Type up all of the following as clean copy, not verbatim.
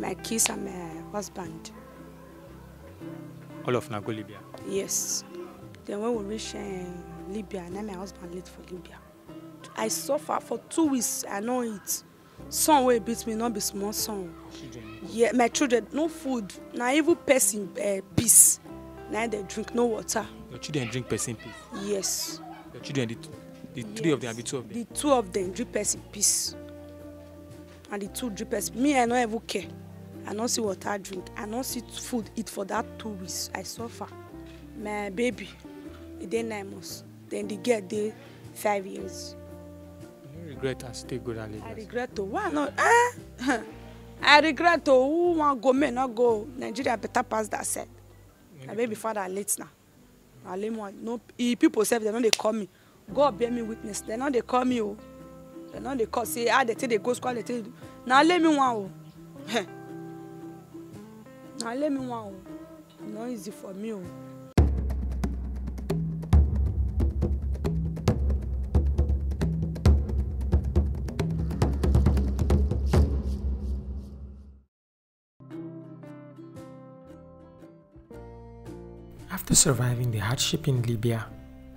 my kids and my husband. All of na go Libya? Yes. Then when we reach Libya, and then my husband late for Libya. I suffer for 2 weeks. I know it. Son will beat me, not be small son. Children? Yeah, my children, no food. Now even person peace. Now they drink no water. Your children drink person peace? Yes. Your children, the three of them, the two of them? The two of them drink person peace. And the two drink person. Me, I don't even care. I don't see water drink. I don't see food eat for that 2 weeks. I suffer. My baby, he dey 9 months. Then the girl dey 5 years. You regret and stay good at Lagos? I regret to why not? I regret to who want go may not go. Nigeria better pass that side. My baby father late now. I no people say they know they call me. God bear me witness. They know they call me. Oh. They know they call say they take they go school. They take now let me one. Oh. Now let me one. Oh. Not easy for me. Oh. After surviving the hardship in Libya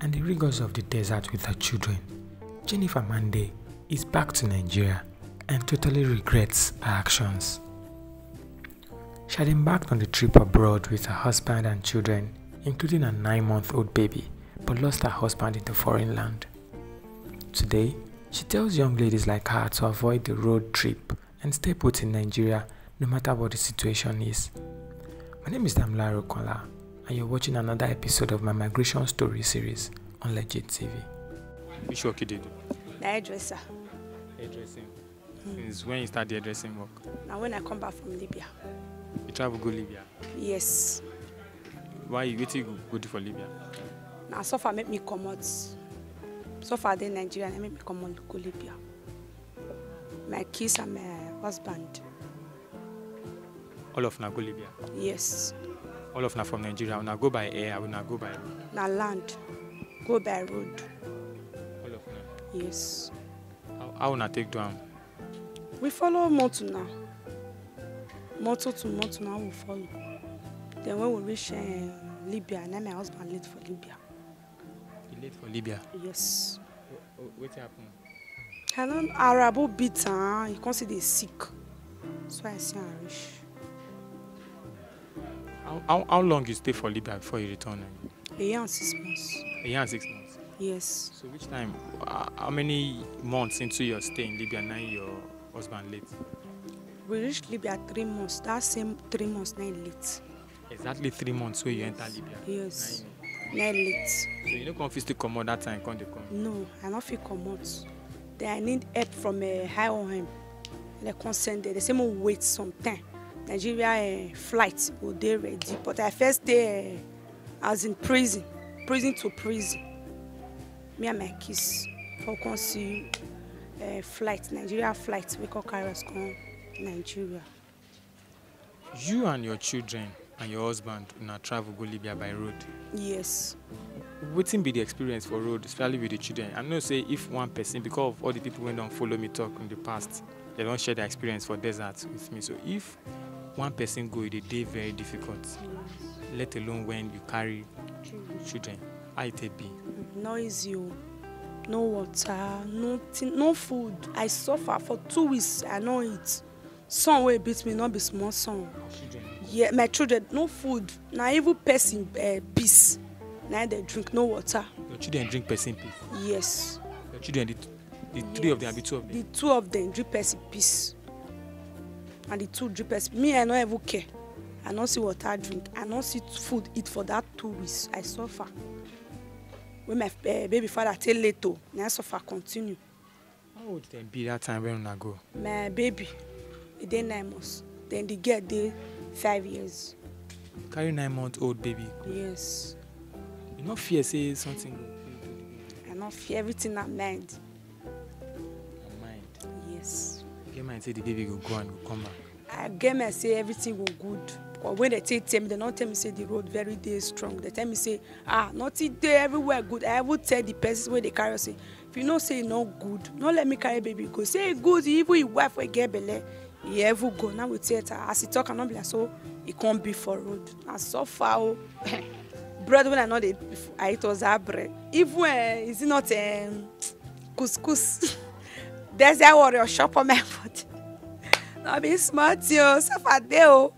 and the rigors of the desert with her children, Jennifer Mande is back to Nigeria and totally regrets her actions. She had embarked on the trip abroad with her husband and children, including a 9-month-old baby, but lost her husband in the foreign land. Today, she tells young ladies like her to avoid the road trip and stay put in Nigeria no matter what the situation is. My name is Damilare Okola, and you're watching another episode of my migration story series on Legit TV. Which work you did? The hairdresser. Hairdressing? Since when you start the hairdressing work? Now when I come back from Libya. You travel go Libya? Yes. Why you waiting go do for Libya? Now so far make me come out. So far they Nigeria and make me come out go Libya. My kids and my husband. All of na go Libya? Yes. All of na from Nigeria. Una go by air, una go by road? Na land. Go by road. All of na? Yes. How una take down? We follow motor now. Motor to motor now we follow. Then when we reach Libya, and then my husband late for Libya. He late for Libya? Yes. What happened? I don't Arabo beat her. He can't see they sick. So I see her rich. How long you stay for Libya before you return? A year and 6 months. A year and 6 months? Yes. So which time, how many months into your stay in Libya now your husband late? We reached Libya 3 months. That same 3 months now late. Exactly 3 months where you enter Libya? Yes. Now late. So you don't confuse to come out that time, can't they come? No, I don't feel come out. Then I need help from a high on him. They can't send it. They say, wait some time. Nigeria flight will they ready, but I first stay as in prison to prison. Me and my kids for can see flight, Nigeria flight, we can carry us come Nigeria. You and your children and your husband now travel go Libya by road? Yes. What be the experience for road, especially with the children? I know say if one person, because of all the people who don't follow me talk in the past, they don't share their experience for desert with me. So if one person go, the day very difficult. Yes. Let alone when you carry children. How it be? No easy. No water, nothing, no food. I suffer for 2 weeks. I know it. Son will beat me, not be small son. Children? Yeah, my children, no food. Now even person peace. Now they drink no water. Your children drink person peace? Yes. Your children, the three of them, the two of them? The two of them drink person peace. And the two drink person. Me, I don't even care. I don't see water drink. I don't see food eat for that 2 weeks. I suffer. When my baby father tell later, I suffer continue. How old then be that time when I go? My baby, he dey 9 months. Then the girl dey 5 years. Carry 9-month-old baby? Yes. You not fear say something? I not fear everything I mind. Your mind? Yes. You get mind say the baby will go and will come back? I get me say everything will good. But when they tell me, they don't tell me say the road very day strong. They tell me say, nothing there everywhere good. I would tell the person where they carry say, if you know say no good, don't let me carry baby go. Say good, even your wife will get belly. he ever go now with theater. As he talk, I not be like so. He can't be for road. And so far, oh, bread when I know they I eat was that bread. Even is it not couscous? There's that warrior shop on my foot. Not be smart, yo. So far, there, oh.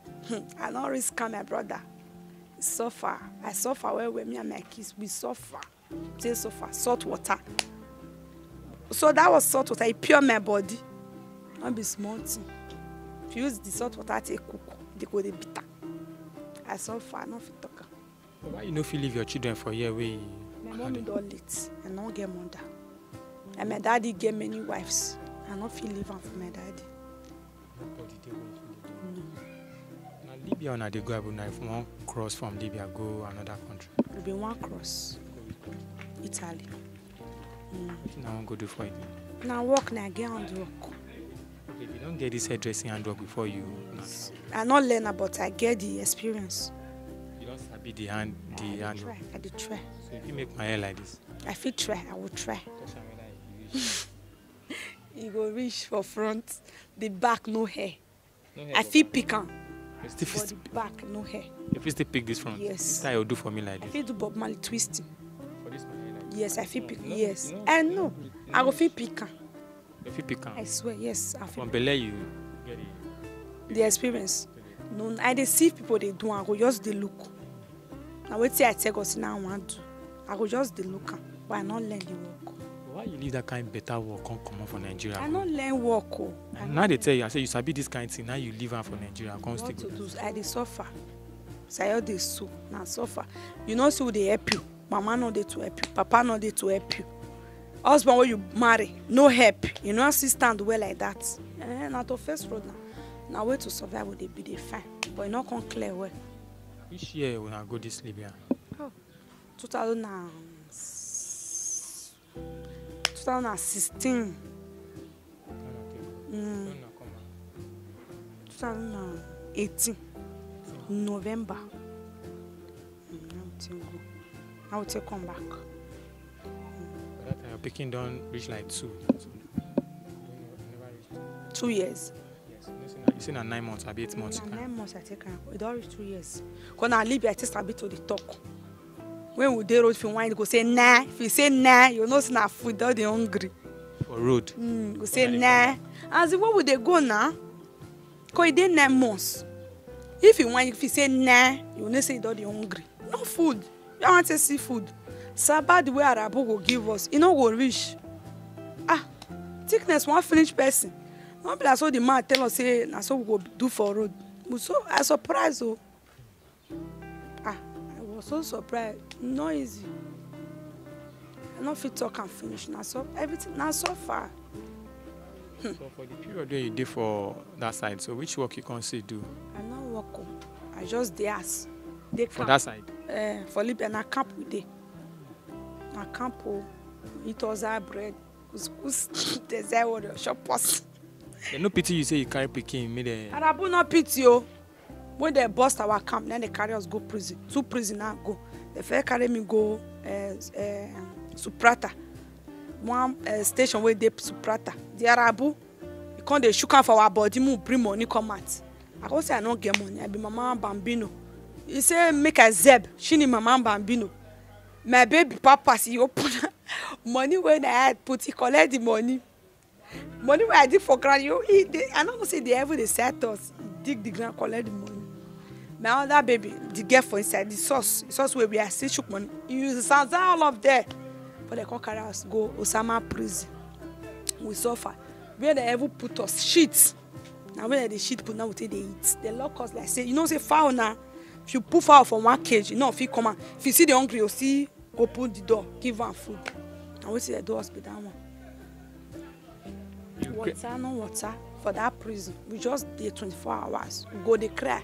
I don't risk my brother. Suffer. I suffer where me and my kids we suffer. Say suffer. Salt water. So that was salt water. It pure my body. Not be smart. If you use the salt water to cook, they go the bitter. I suffer. I not fit talk. Why you no feel leave your children for here? We. My mom don't late. I don't get mother. And my daddy get many wives. I not feel leave for my daddy. Libya or they go about if one cross from Libya go another country. It'll be one cross. Italy. Now I go do for it. Now work now get on the work. Okay, if you don't get this hairdressing and work before you. I not learn but I get the experience. You don't sabi the hand work. I did try. So if you make my hair like this. I feel try. I will try. You go reach for front, the back no hair. I feel piquant. For the back, no hair. If you still pick this front, yes. This style will do for me like this. I feel do Bob Marley twisting. For this my hair like this? Yes, I feel pick. Yes. And no, I go feel piquant. You feel piquant? I swear, yes. I feel from Bele you get it. The experience. No, I dey see people they do, I go just the look. Now wait till I take us now I want to. I go just the look, but I not learn the work. Why you leave that kind of better work come on for Nigeria? I not learn work. Now they tell you, I say you sabi this kind of thing. Now you leave her for Nigeria. Come stick with us. I dey suffer. Say all dey so now suffer. You know so they help you. Mama no dey to help you. Papa no dey to help you. Husband when you marry, no help. You know stand well like that. Now to first road now. Now way to survive would they be the fine. But you not come clear well. Which year when I go this Libya? Oh, 2016. 2018. November. I will take come back. That time your picking don't reach like 2. 2 years. Yes. You say 9 months, or 8 months. 9 months I take her. It don't reach 2 years. Because now Libya I just a bit to the talk. When we dey road, if you want, you go say nah. If you say nah, you know it's not food. They're hungry. For road. Go say nah. And the where would they go now? Because it dey 9 months. If you want, if you say nah, you know say they're hungry. No food. You want to see food. Sabbath the way Arabu go give us, you know go reach. Thickness one finish person. Not be like so the man tell us say na so we go do for road. So I surprised oh. I was so surprised. No easy. I not fit talk and finish. Now so everything now so far. So for the period where you did for that side, so which work you can see do? I not work. I just dey ask. For that side? For Libya, na camp we dey. Na camp it was our bread. Couscous. There's that water shop us. They no pity you say you carry pikin made a. Arabu no pity oh. When they bust our camp, then they carry us go prison. 2 prison now go. They first carry me go Suprata. One station where they Suprata. The Arabu, you can't they shook for our body, move bring money come out. I go say I don't get money. I be Mama Bambino. He say make a zeb. She need Mama Bambino. My baby papa see open money when I had put he collect the money. Money where I did for ground, I don't say they ever they set us. Dig the ground, collect the money. My other baby, the girl for inside the sauce where we are still shook money. You use the sounds all of there. But they can't carry us go Osama prison. We suffer. Where they ever put us sheets. Now when the sheet put now we take they eat. They lock us like say, you know say fowl now. If you put fowl from one cage, you know if you come out. If you see the hungry, you see open the door, give one food. And we see the doors be that one. Water, no water for that prison. We just dey 24 hours. We go dey cry.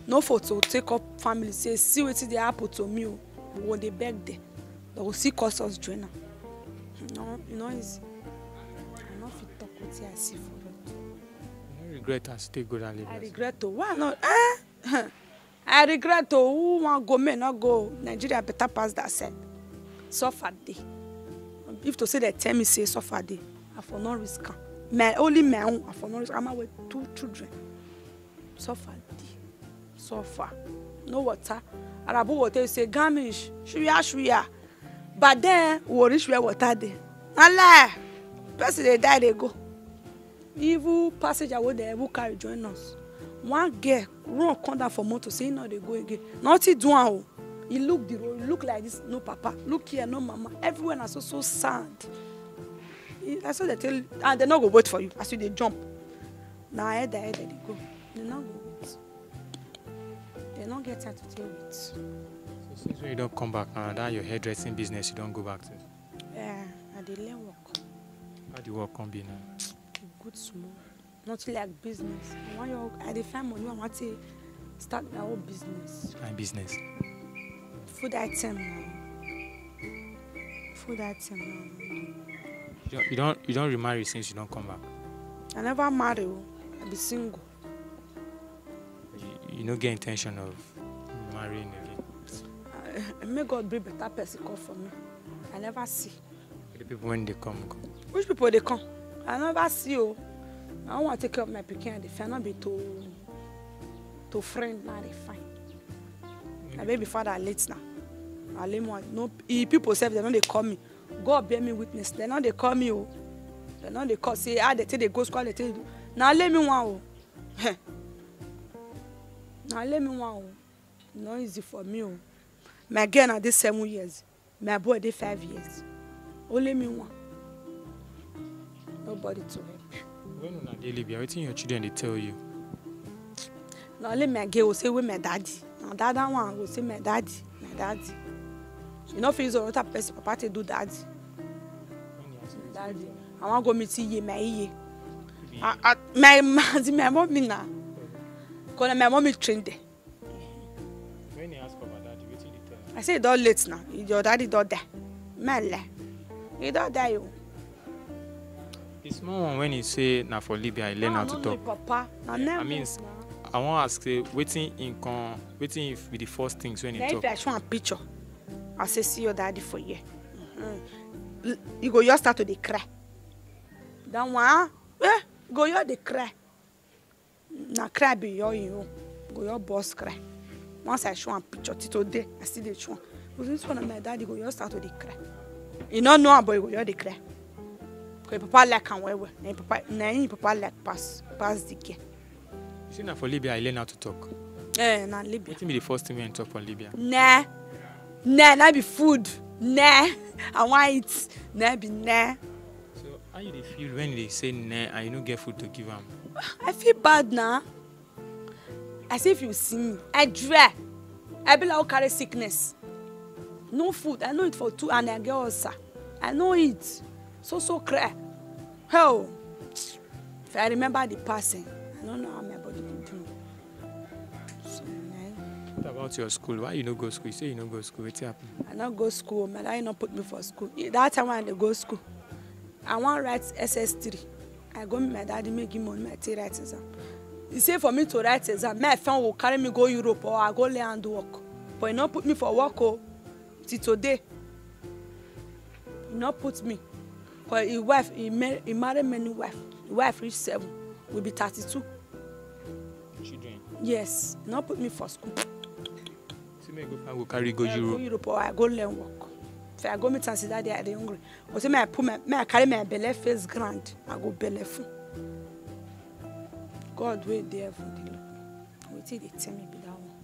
No photo take up family say see wetin dey happen to me. We go dey beg there. They will see cause us join am. No, you know easy. I no fit talk wetin I see for road. You no regret as stay good and live. I regret to why not? I regret to who want go may not go. Nigeria better pass that side. Suffer day. If to say they tell me say suffer day, I for no risk am. only my own for no I'm with 2 children. Suffer. No water. Arabu water say gamish, shuya. But then we reach where water there. Allah, person they die they go. Evil passenger wo there who carry join us. One girl run come down for motor say no they go again. Nothing do am. He look the road, look like this, no papa. Look here, no mama. Everyone is so sad. That's what they tell you. And they not go wait for you as you they jump. Now head they go. They not go wait. They not get time to deal with. So since when you don't come back now, that your hairdressing business you don't go back to? Yeah, and they learn work. How the work come be now? Good small. Not like business. I define money, I want to start my own business. My business. Food item now. Food item now. You don't remarry since you don't come back. I never marry. I be single. You don't get intention of marrying again. May God bring better person come for me. I never see. The people when they come. Which people they come? I never see you. I don't want to take care of my pikin. They cannot be to friend now. They fine. My baby father late now. I lay more. No, people say they know they call me. God bear me witness. They know they call me. Oh, they know they call. Say they tell they go school. They tell you. Now let me one. Oh, now let me one. Oh, not easy for me. Oh, my girl now they 7 years. My boy they 5 years. Only me one. Nobody to help. When on a daily Libya, what your children they tell you? Now let my girl will say with my daddy. Now that one will say my daddy. You know, if he's another person, papa to do daddy. Daddy, I want to go meet you, my mommy now. Because my mommy trained there. When you ask about daddy, what did you tell him? I say don't late now. Your daddy don't die. Man, he don't die. The small one when you say now for Libya, I learn how to talk. Papa. I mean, I want to ask you, waiting if be the first things when you talk. If I show a picture, I say see your daddy for you. You go just start to the cry. That one, go your the cry. Now cry be you. Go your boss cry. Once I show a picture today, I see the show. But this one of my daddy go just start to the cry. You don't know about go your the cry. Because papa like and well. Papa like pass the care. You see now for Libya, I learn how to talk. Now Libya. What be the first thing when you talk for Libya? Nah, that be food. Nah, I want it. Nah, be nah. So how you feel when they say nah and you don't get food to give them? I feel bad now. As if you see me, I dry. I be like carry sickness. No food. I know it for 2 and I get ulcer. I know it. So cry. Hell, if I remember the person, I don't know how my body will do. So, what about your school? Why you don't go school? You say you don't go school. What's happening? I don't go school. My dad not put me for school. That time when I go school, I want to write SS3. I go meet my daddy, make him money, my write exam. He say for me to write exam, my friend will carry me go Europe or I go learn and do work. But he not put me for work till today. He not put me. Because his wife, he married many wives. His wife reached 7. Will be 32. Children? Yes. He not put me for school. So me go carry go Europe. Go Europe or I go learn work. If I go meet and see that they are hungry. But say I carry my belly face grand. I go belly full. God wait there for the Lord. Wait till they tell me be that one.